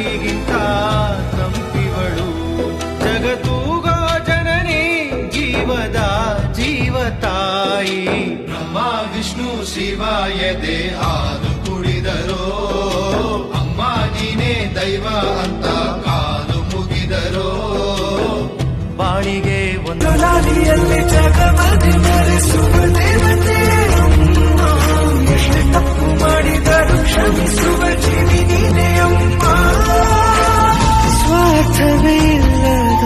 ಗಾಳಿಗಿಂತ ತಂಪಿವಳು ಜಗತ್ತೂಗೋ ಜನನಿ ಜೀವದ ಜೀವತಾಯಿ ಬ್ರಹ್ಮ ವಿಷ್ಣು ಶಿವ ಎದೆ ಹಾಲು ಕುಡಿದರೋ ಅಮ್ಮ ನೀನೇ ದೈವ ಅಂತ ಕಾಲು ಮುಗಿದರೋ ಬಾಳಿಗೆ ಒಂದು ಲಾಲಿಯಲ್ಲಿ ಜಗಮದಿ ಮೆರೆಸುವ ದೇವತೆ ಎಷ್ಟೇ ತಪ್ಪು ಮಾಡಿದರು ಕ್ಷಮಿಸುವ ಜೀವಿ ನೀನೇ ಅಮ್ಮ ಸ್ವಾರ್ಥವೇ ಇಲ್ಲದ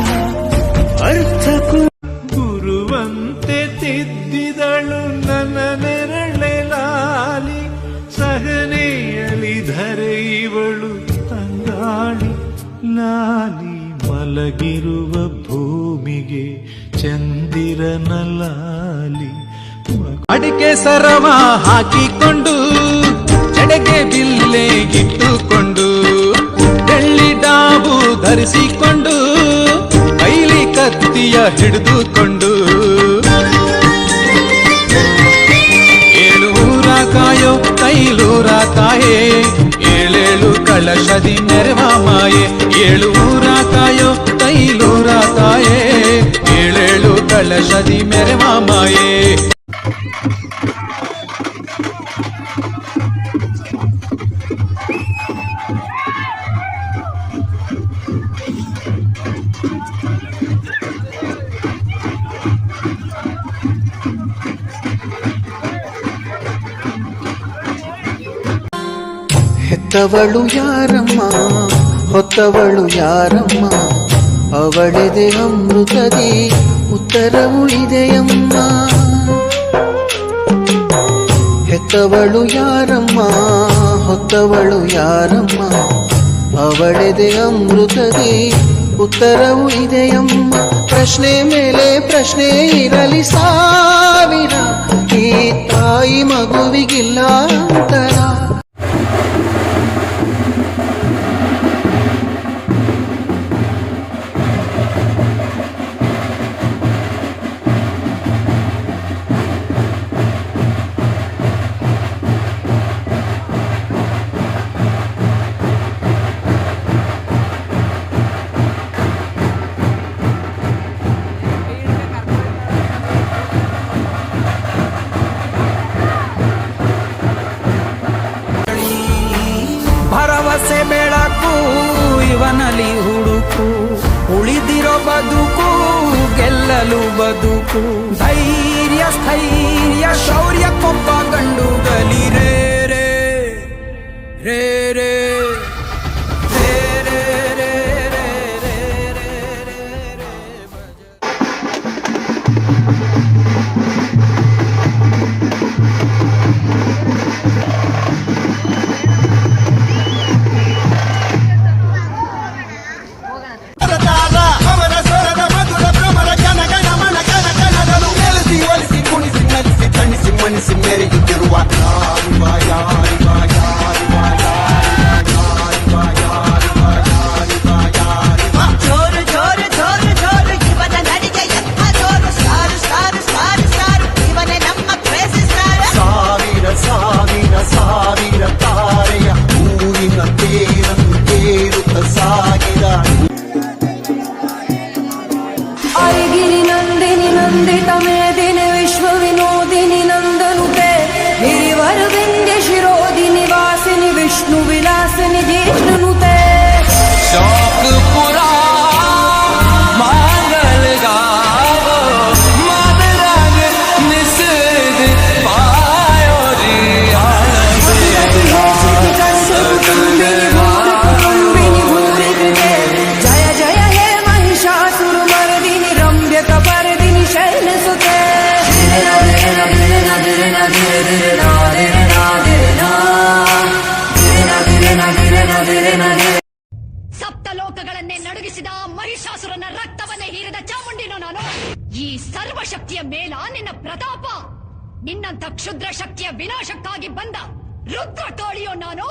ಅರ್ಥಕ್ಕೂ ಗುರುವಂತೆ ತಿದ್ದಿದಳು ನನ್ನ ನೆರಳೆ ಲಾಲಿ ಸಹನೆಯಲಿ ಧರೆ ಇವಳು ತಂಗಾಳಿ ಲಾಲಿ ಮಲಗಿರುವ ಭೂಮಿಗೆ ಚಂದಿರನ ಲಾಲಿ ಅಡಿಕೆ ಸರವ ಹಾಕಿಕೊಂಡು ಜಡೆಗೆ ಬಿಲ್ಲೆ ಇಟ್ಟುಕೊಂಡು ಬೆಳ್ಳಿ ಡಾಬು ಧರಿಸಿಕೊಂಡು ಕೈಲಿ ಕತ್ತಿಯ ಹಿಡಿದುಕೊಂಡು ಏಳೂರ ಕಾಯೋ ಕೈಲೂರ ತಾಯೇ ಏಳೇಳು ಕಳಶದಿ ನೆರವ ಮಾಯೆ ಏಳೂರ ಕಾಯೋ ಕೈಲೂರ ತಾಯೇ ಏಳೇಳು ಕಳಶದಿ ಮೆರವ ಮಾಯೆ ಹೆತ್ತವಳು ಯಾರಮ್ಮ ಹೊತ್ತವಳು ಯಾರಮ್ಮ ಅವಳೆದೆ ಅಮೃತದಿ ಉತ್ತರವು ಇದೆಯಮ್ಮ ಹೆತ್ತವಳು ಯಾರಮ್ಮ ಹೊತ್ತವಳು ಯಾರಮ್ಮ ಅವಳೆದೆ ಅಮೃತದಿ ಉತ್ತರವು ಇದೆಯಮ್ಮ ಪ್ರಶ್ನೆ ಮೇಲೆ ಪ್ರಶ್ನೆ ಇರಲಿ ಸಾವಿರ ಈ ತಾಯಿ ಮಗುವಿಗಿಲ್ಲ ಅಂತರ ಭರವಸೆ ಬೆಳಕು ಇವನಲ್ಲಿ ಹುಡುಕು ಉಳಿದಿರೋ ಬದುಕು ಗೆಲ್ಲಲು ಬದುಕು ಧೈರ್ಯ ಸ್ಥೈರ್ಯ ಶೌರ್ಯ ಕೊಪ್ಪ ಗಂಡುಗಲಿ ರೇ ರೇ ರೇ ರೇ ಮನಸ್ಸಿ ಮೆರೆಯುತ್ತಿರುವ ಜೋರು ಜೋರು ಜೋರು ಜೋರು ಇವನ ನಡಿಗೆ ಎಂಥ ಜೋರು ಸ್ಟಾರು ಸ್ಟಾರು ಸ್ಟಾರು ಸ್ಟಾರು ಇವನೇ ನಮ್ಮ ಕ್ರೇಜಿ ಸ್ಟಾರ್ ಸಾವಿರ ಸಾವಿರ ಸಾವಿರ ತಾರೆಯ ಊರಿನ ತೇರನ್ನು ತೇರುತ್ತ ಸಾಗಿದ ಐಗಿರಿ ನಂದಿನಿ ನಂದಿತ ಮೇದಿನಿ ವಿಶ್ವ ವಿನೋದಿನಿ ನಂದನುತೆ ಗಿರಿವರ ವಿಂಧ್ಯ ಶಿರೋದಿನಿ ವಾಸಿನಿ ವಿಷ್ಣು ವಿಲಾಸಿನಿ ಜಿಷ್ಣುನುತೆ शौकपुरा मांगल गावो मदरंग निषेध पायो रे जय जय हे महिषासुर मर्दिनि रम्य कपर्दिनि शैलसुते ಸಪ್ತಲೋಕಗಳನ್ನೇ ನಡುಗಿಸಿದ ಮಹಿಷಾಸುರನ ರಕ್ತವನ್ನೇ ಹೀರಿದ ಚಾಮುಂಡಿನೋ ನಾನು. ಈ ಸರ್ವಶಕ್ತಿಯ ಮೇಲ ನಿನ್ನ ಪ್ರತಾಪ, ನಿನ್ನಂಥ ಕ್ಷುದ್ರ ಶಕ್ತಿಯ ವಿನಾಶಕ್ಕಾಗಿ ಬಂದ ರುದ್ರ ತೋಳಿಯೋ ನಾನು.